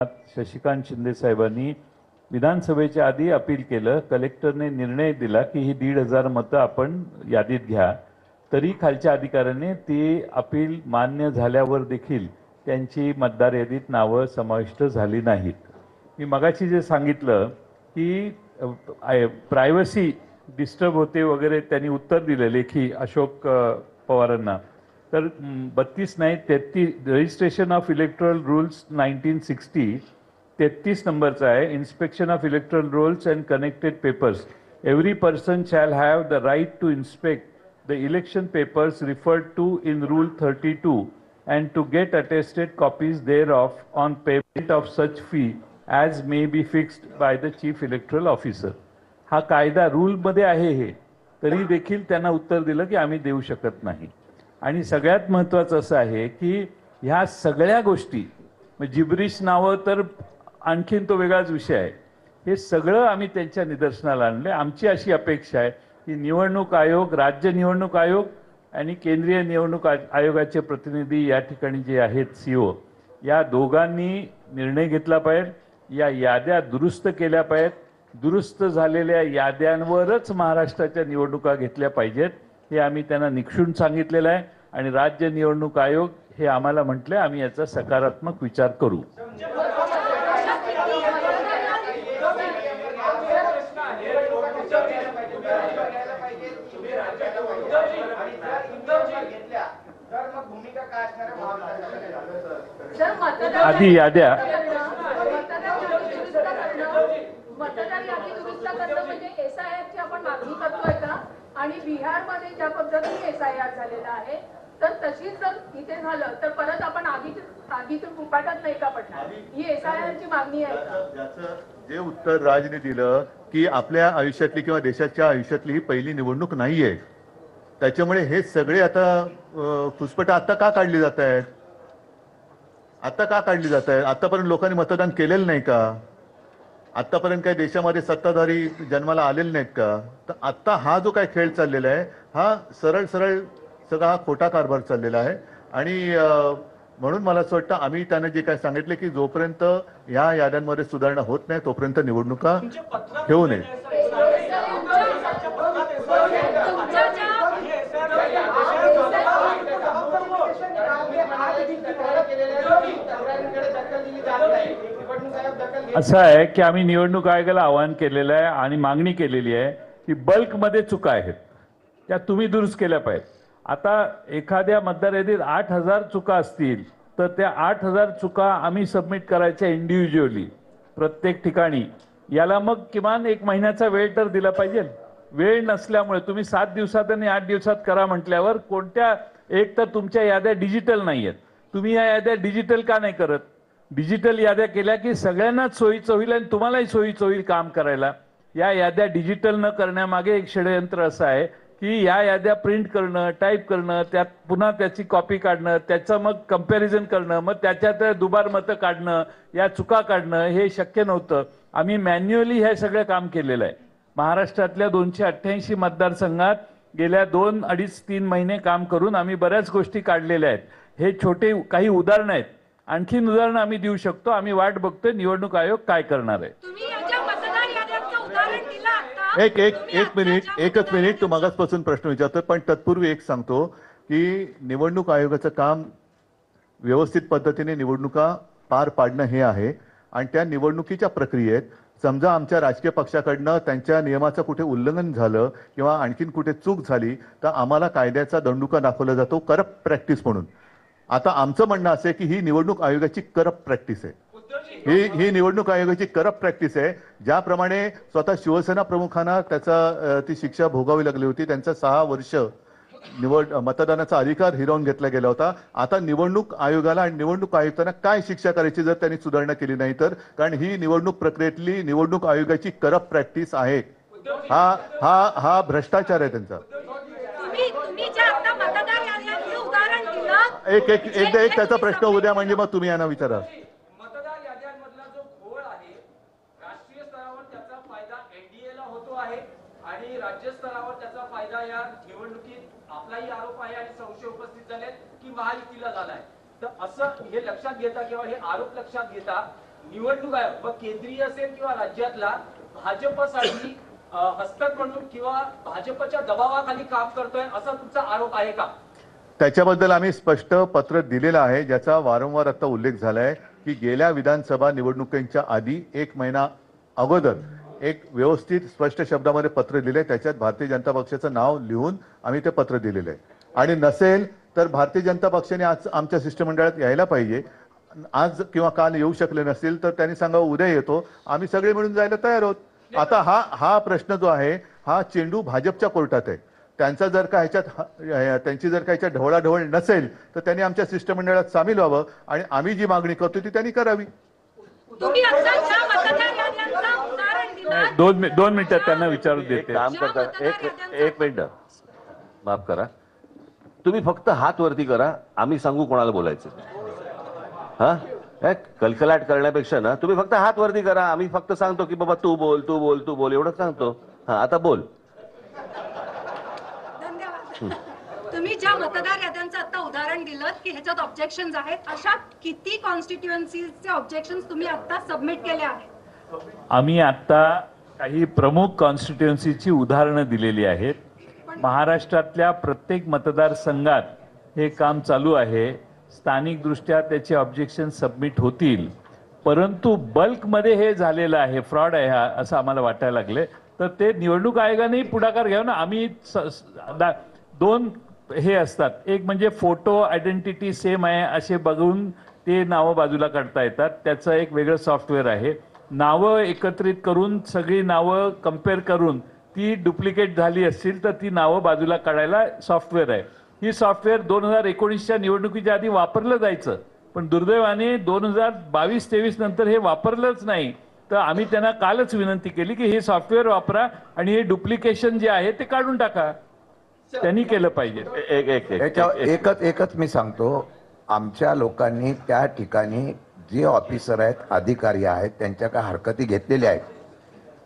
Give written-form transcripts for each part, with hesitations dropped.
शशिकांत शिंदे साहेबांनी विधानसभेच्या आधी अपील केलं, कलेक्टरने निर्णय दिला की ही 1,500 मतं आपण यादीत घ्या. तरी खालच्या अधिकाऱ्याने ती अपील मान्य झाल्यावर देखील त्यांची मतदार यादीत नावं समाविष्ट झाली नाहीत. मी मगाशी जे सांगितलं की प्रायव्हसी डिस्टर्ब होते वगैरे त्यांनी उत्तर दिलं लेखी अशोक पवारांना. तर 32 नाही 33 रजिस्ट्रेशन ऑफ इलेक्ट्रल रूल्स 1960 33 नंबरचा आहे. Inspection of electoral rolls and connected papers. Every person shall have the right to inspect the election papers referred to in rule 32 and to get attested copies thereof on payment of such fee as may be fixed by the chief electoral officer. हा कायदा रूलमध्ये आहे हे, तरी देखील त्यांना उत्तर दिलं की आम्ही देऊ शकत नाही. आणि सगळ्यात महत्त्वाचं असं आहे की ह्या सगळ्या गोष्टी जिब्रिश नावं तर आणखीन तो वेगळाच विषय आहे. हे सगळं आम्ही त्यांच्या निदर्शनाला आणले. आमची अशी अपेक्षा आहे की निवडणूक आयोग, राज्य निवडणूक आयोग आणि केंद्रीय निवडणूक आयोगाचे प्रतिनिधी या ठिकाणी जे आहेत सीओ, या दोघांनी निर्णय घेतला पाहिजे. या याद्या दुरुस्त केल्या पाहिजेत. दुरुस्त झालेल्या याद्यांवरच महाराष्ट्राच्या निवडणुका घेतल्या पाहिजेत. हे आम्ही त्यांना निक्षून सांगितलेलं आहे आणि राज्य निवडणूक आयोग हे आम्हाला म्हटले आम्ही याचा सकारात्मक विचार करू. आधी याद्या मतदार यादी दुरुस्त करणं म्हणजे एसआयआरची आपण मागणी करतोय का? आणि बिहारमध्ये ज्या पद्धतीने एसआयआर झालेला आहे तर तशीच जर इथे झालं तर परत आपण आधीतून उपाटात नाही का पडणार? ही एसआयआरची मागणी आहे का? ज्याचं जे उत्तर राजने दिलं की आपल्या आयुष्यातली किंवा देशाच्या आयुष्यातली ही पहिली निवडणूक नाहीये, त्याच्यामुळे हे सगळे आता फुसफट आता का काढली जात आहेत? आता का काढली जात आहेत? आतापर्यंत लोकांनी मतदान केलेलं नाही का? आतापर्यंत काही देशामध्ये सत्ताधारी जन्माला आलेले नाहीत का? तर आता हा जो काय खेळ चाललेला आहे हा सरळ सरळ सगळा हा खोटा कारभार चाललेला आहे. आणि म्हणून मला असं वाटतं आम्ही त्यांना जे काय सांगितले की जोपर्यंत या याद्यांमध्ये सुधारणा होत नाही तोपर्यंत निवडणुका घेऊ नये. असं आहे की आम्ही निवडणूक आयोगाला आवाहन केलेलं आहे आणि मागणी केलेली आहे की बल्कमध्ये चुका आहेत त्या तुम्ही दुरुस्त केल्या पाहिजेत. आता एखाद्या मतदार यादीत 8,000 चुका असतील तर त्या 8,000 चुका आम्ही सबमिट करायच्या इंडिव्हिज्युअली प्रत्येक ठिकाणी. याला मग किमान 1 महिन्याचा वेळ तर दिला पाहिजे. वेळ नसल्यामुळे तुम्ही 7 दिवसात आणि 8 दिवसात करा म्हटल्यावर कोणत्या, एक तर तुमच्या याद्या डिजिटल नाही आहेत. तुम्ही या याद्या डिजिटल का नाही करत? डिजिटल याद्या केल्या की सगळ्यांनाच सोयीचं होईल आणि तुम्हालाही सोयीचं होईल काम करायला. या याद्या डिजिटल न करण्यामागे एक षडयंत्र असं आहे की या याद्या प्रिंट करणं, टाईप करणं, त्यात पुन्हा त्याची कॉपी काढणं, त्याचं मग कंपॅरिझन करणं, मग त्याच्यात दुबार मतं काढणं, या चुका काढणं हे शक्य नव्हतं. आम्ही मॅन्युअली हे सगळं काम केलेलं आहे. महाराष्ट्रातल्या 288 मतदारसंघात गेल्या 2-2.5-3 महिने काम करून आम्ही बऱ्याच गोष्टी काढलेल्या आहेत. हे छोटे काही उदाहरणं आहेत. आणखीन उदाहरणं आम्ही देऊ शकतो. आम्ही वाट बघतोय निवडणूक आयोग काय करणार आहे. एकच मिनिट तू मागासपासून प्रश्न विचारतोय, पण तत्पूर्वी एक सांगतो की निवडणूक आयोगाचं काम व्यवस्थित पद्धतीने निवडणुका पार पाडणं हे आहे. आणि त्या निवडणुकीच्या प्रक्रियेत समजा आमच्या राजकीय पक्षाकडनं त्यांच्या नियमाचं कुठे उल्लंघन झालं किंवा आणखीन कुठे चूक झाली तर आम्हाला कायद्याचा दंडुका दाखवला जातो करप्ट प्रॅक्टिस म्हणून. आता आमचं म्हणणं असं आहे की ही निवडणूक आयोगाची करप्ट प्रॅक्टिस आहे. ही निवडणूक आयोगाची करप्ट प्रॅक्टिस आहे. ज्याप्रमाणे स्वतः शिवसेना प्रमुखांना त्याचा ती शिक्षा भोगावी लागली होती, त्यांचा 6 वर्ष मतदानाचा अधिकार हिरावून घेतला गेला होता. आता निवडणूक आयोगाला आणि निवडणूक आयुक्तांना काय शिक्षा करायची जर त्यांनी सुधारणा केली नाही तर? कारण ही निवडणूक प्रक्रियेतली निवडणूक आयोगाची करप्ट प्रॅक्टिस आहे. हा भ्रष्टाचार आहे त्यांचा. एक त्याचा प्रश्न उद्या म्हणजे मग तुम्ही यांना विचारा. मतदार याद्यांमधला जो घोळ आहे राष्ट्रीय स्तरावर त्याचा फायदा एनडीएला होतो आहे आणि राज्य स्तरावर त्याचा फायदा या निवडणुकीत आपलाही आरोप आहे आणि संशय उपस्थित झाले की महायुतीला झालाय. तर असं हे लक्षात घेता किंवा हे आरोप लक्षात घेता निवडणूक आयोग मग केंद्रीय असेल किंवा राज्यातला भाजपसाठी हस्तक म्हणून किंवा भाजपच्या दबावाखाली काम करतोय असा तुमचा आरोप आहे का? त्याच्याबद्दल आम्ही स्पष्ट पत्र दिलेलं आहे, ज्याचा वारंवार आता उल्लेख झालाय की गेल्या विधानसभा निवडणुकीच्या आधी 1 महिना अगोदर एक व्यवस्थित स्पष्ट शब्दामध्ये पत्र दिले, त्याच्यात भारतीय जनता पक्षाचं नाव लिहून आम्ही ते पत्र दिलेलं आहे. आणि नसेल तर भारतीय जनता पक्षाने आज आमच्या शिष्टमंडळात यायला पाहिजे. आज किंवा काल येऊ शकले नसतील तर त्यांनी सांगावं उद्या येतो, आम्ही सगळे मिळून जायला तयार आहोत. आता हा प्रश्न जो आहे हा चेंडू भाजपच्या कोर्टात आहे. त्यांचा जर का त्यांची जर का ह्याच्यात ढवळाढवळ नसेल तर त्यांनी आमच्या शिष्टमंडळात सामील व्हावं आणि आम्ही जी मागणी करतो ती त्यांनी करावी. तुम्ही आता ज्या मतदार याद्यांचं उदाहरण दिलं, दोन मिनिटात त्यांना विचारू एक देते. काम करता, एक मिनिट माफ करा, तुम्ही फक्त हात वरती करा, आम्ही सांगू कोणाला बोलायचं. हा कलकलाट करण्यापेक्षा ना तुम्ही फक्त हात वरती करा, आम्ही फक्त सांगतो की बाबा तू बोल तू बोल तू बोल एवढंच सांगतो. हा आता बोल. धन्यवाद. तुम्ही ज्या मतदार याद्यांचं आता उदाहरण दिलं की ह्याच्यात ऑब्जेक्शन्स आहेत, अशा किती कॉन्स्टिट्युएन्सीचे ऑब्जेक्शन्स तुम्ही आता सबमिट केले आहेत? आम्ही आता काही प्रमुख कॉन्स्टिट्युएन्सीची उदाहरणं दिलेली आहेत. महाराष्ट्रातल्या प्रत्येक मतदारसंघात हे काम चालू आहे. स्थानिक दृष्ट्या त्याचे ऑब्जेक्शन सबमिट होतील, परंतु बल्कमध्ये हे झालेलं आहे, फ्रॉड आहे हा असं आम्हाला वाटायला लागले. तर ते निवडणूक आयोगानेही पुढाकार घ्यावा ना. आम्ही दोन हे असतात, एक म्हणजे फोटो आयडेंटिटी सेम आहे असे बघून ते नावं बाजूला काढता येतात, त्याचं एक वेगळं सॉफ्टवेअर आहे. नावं एकत्रित करून सगळी नावं कम्पेअर करून ती डुप्लिकेट झाली असतील तर ती नावं बाजूला काढायला सॉफ्टवेअर आहे. ही सॉफ्टवेअर 2019च्या निवडणुकीच्या आधी वापरलं जायचं, पण दुर्दैवाने 2022-23 नंतर हे वापरलंच नाही. तर आम्ही त्यांना कालच विनंती केली की हे सॉफ्टवेअर वापरा आणि हे डुप्लिकेशन जे आहे ते काढून टाका. त्यांनी केलं पाहिजे. एकच मी सांगतो, आमच्या लोकांनी त्या ठिकाणी जे ऑफिसर आहेत, अधिकारी आहेत, त्यांच्या काय हरकती घेतलेल्या आहेत,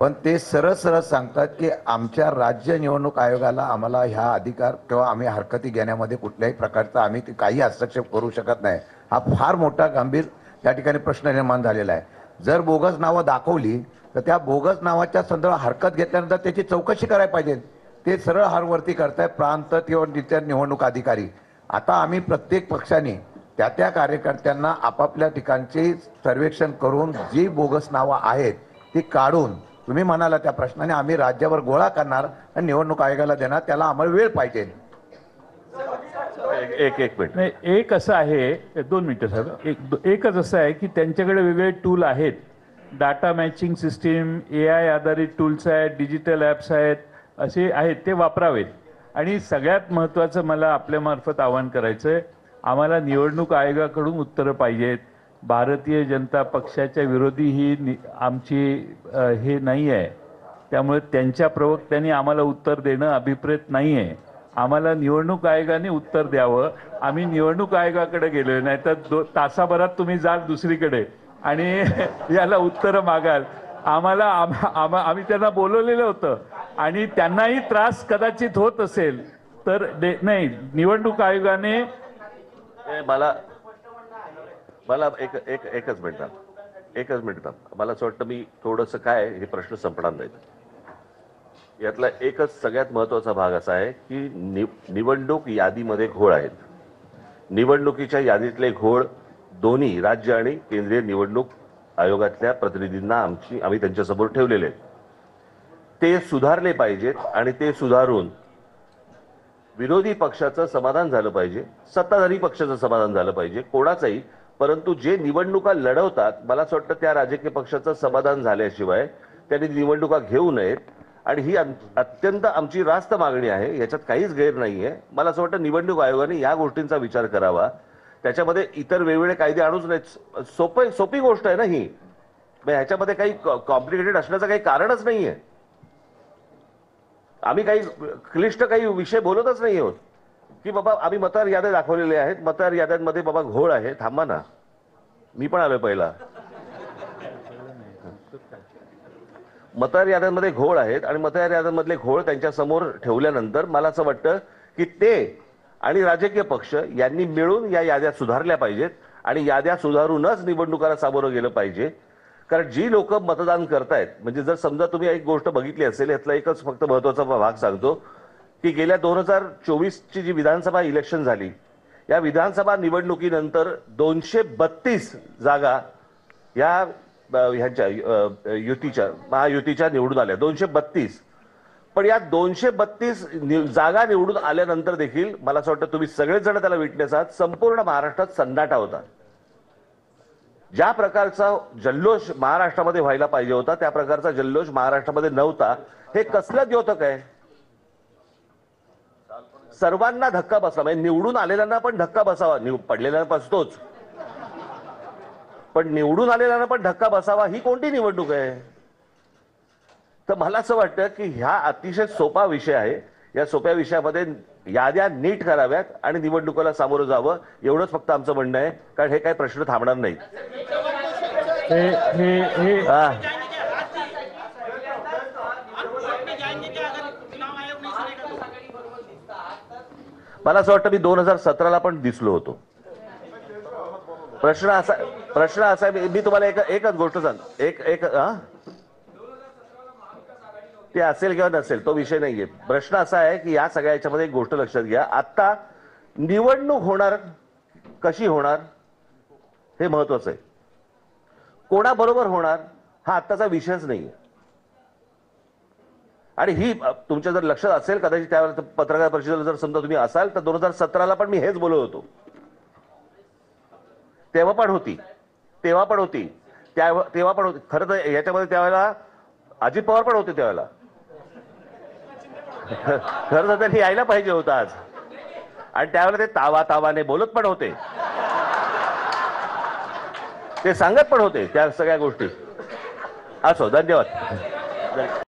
पण ते सरळ सरळ सांगतात की आमच्या राज्य निवडणूक आयोगाला आम्हाला ह्या अधिकार किंवा आम्ही हरकती घेण्यामध्ये कुठल्याही प्रकारचा आम्ही काही हस्तक्षेप करू शकत नाही. हा फार मोठा गंभीर त्या ठिकाणी प्रश्न निर्माण झालेला आहे. जर बोगस नावं दाखवली तर त्या बोगस नावाच्या संदर्भात हरकत घेतल्यानंतर त्याची चौकशी करायला पाहिजे. ते सरळ हारवरती करताय प्रांत किंवा तिथल्या निवडणूक अधिकारी. आता आम्ही प्रत्येक पक्षाने त्या कार्यकर्त्यांना आपापल्या ठिकाणचे सर्वेक्षण करून जी बोगस नावं आहेत ती काढून, तुम्ही म्हणाला त्या प्रश्नाने आम्ही राज्यावर गोळा करणार आणि निवडणूक आयोगाला देणार. त्याला आम्हाला वेळ पाहिजे. एक मिनिट नाही, एक असं आहे, 2 मिनिटं साहेब, एकच असं आहे की त्यांच्याकडे वेगळे टूल आहेत. डाटा मॅचिंग सिस्टीम, AI आधारित टूल्स आहेत, डिजिटल ॲप्स आहेत, असे आहेत, ते वापरावेत. आणि सगळ्यात महत्त्वाचं मला आपल्यामार्फत आवाहन करायचं आहे, आम्हाला निवडणूक आयोगाकडून उत्तरं पाहिजेत. भारतीय जनता पक्षाच्या विरोधी ही आमची हे नाही आहे, त्यामुळे त्यांच्या प्रवक्त्यांनी आम्हाला उत्तर देणं अभिप्रेत नाही आहे. आम्हाला निवडणूक आयोगाने उत्तर द्यावं. आम्ही निवडणूक आयोगाकडे गेलोय, नाही तर तासाभरात तुम्ही जाल दुसरीकडे आणि याला उत्तरं मागाल. आम्ही त्यांना बोलवलेलं होतं आणि त्यांनाही त्रास कदाचित होत असेल तर नाही, निवडणूक आयोगाने मला एकच मिनिट मला असं वाटतं मी थोडंसं काय हे प्रश्न संपणार नाहीत. यातला एकच सगळ्यात महत्वाचा भाग असा आहे की निवडणूक यादीमध्ये घोळ आहेत. निवडणुकीच्या यादीतले घोळ दोन्ही राज्य आणि केंद्रीय निवडणूक आयोगातल्या प्रतिनिधींना आम्ही त्यांच्यासमोर ठेवलेले आहेत. ते सुधारले पाहिजेत आणि ते सुधारून विरोधी पक्षाचं समाधान झालं पाहिजे, सत्ताधारी पक्षाचं समाधान झालं पाहिजे, कोणाचंही. परंतु जे निवडणुका लढवतात, मला असं वाटतं त्या राजकीय पक्षाचं समाधान झाल्याशिवाय त्यांनी निवडणुका घेऊ नयेत. आणि ही अत्यंत आमची रास्त मागणी आहे, याच्यात काहीच गैर नाहीये. मला असं वाटतं निवडणूक आयोगाने या गोष्टींचा विचार करावा. त्याच्यामध्ये इतर वेगवेगळे कायदे आणूच नाहीत. सोपी गोष्ट आहे ना ही. ह्याच्यामध्ये काही कॉम्प्लिकेटेड असण्याचं काही कारणच नाहीये. आम्ही काही क्लिष्ट काही विषय बोलतच नाही आहोत की बाबा आम्ही मतदार याद्या दाखवलेल्या आहेत, मतदार याद्यांमध्ये बाबा घोळ आहे. थांबा ना, मी पण आलोय पहिला. मतदार याद्यांमध्ये घोळ आहेत आणि मतदार याद्यांमधले घोळ त्यांच्या समोर ठेवल्यानंतर मला असं वाटतं की ते आणि राजकीय पक्ष यांनी मिळून या याद्या सुधारल्या पाहिजेत आणि याद्या सुधारूनच निवडणुकाला सामोरं गेलं पाहिजे. कारण जी लोक मतदान करतायत, म्हणजे जर समजा तुम्ही एक गोष्ट बघितली असेल, यातला एकच फक्त महत्वाचा भाग सांगतो की गेल्या 2024ची जी विधानसभा इलेक्शन झाली, या विधानसभा निवडणुकीनंतर 232 जागा या ह्यांच्या युतीच्या महायुतीच्या निवडून आल्या, 232. पण या 232 जागा निवडून आल्यानंतर देखील मला असं वाटतं तुम्ही सगळेच जण त्याला विटनेस आहात, संपूर्ण महाराष्ट्रात सन्नाटा होता. ज्या प्रकारचा जल्लोष महाराष्ट्रामध्ये व्हायला पाहिजे होता त्या प्रकारचा जल्लोष महाराष्ट्रामध्ये नव्हता. हे कसलं द्योतक आहे? सर्वांना धक्का बसला, म्हणजे निवडून आलेल्यांना पण धक्का बसावा, पडलेल्यांना बसतोच, पण निवडून आलेल्यांना पण धक्का बसावा, ही कोणती निवडणूक आहे? तर मला असं वाटतं की ह्या अतिशय सोपा विषय आहे. या सोप्या विषयामध्ये याद्या नीट कराव्यात आणि निवडणुकीला सामोरं जावं, एवढंच फक्त आमचं म्हणणं आहे. कारण हे काही प्रश्न थांबणार नाहीत. मला असं वाटतं मी 2017ला पण दिसलो होतो. प्रश्न असा आहे, मी तुम्हाला एकच गोष्ट सांग, एक ते असेल किंवा नसेल तो विषय नाहीये. प्रश्न असा आहे की या सगळ्या याच्यामध्ये एक गोष्ट लक्षात घ्या, आता निवडणूक होणार कशी होणार हे महत्वाचं आहे. कोणाबरोबर होणार हा आत्ताचा विषयच नाहीये. आणि ही तुमच्या जर लक्षात असेल कदाचित त्यावेळेला पत्रकार परिषदेला जर समजा तुम्ही असाल तर 2017ला पण मी हेच बोलत होतो. तेव्हा पण होती खरं तर याच्यामध्ये त्यावेळेला अजित पवार पण होते त्यावेळेला. खरं तर त्यांनी यायला पाहिजे होतं आज, आणि त्यावेळेला ते तावाने बोलत पण होते, ते सांगत पण होते त्या सगळ्या गोष्टी. असो, धन्यवाद.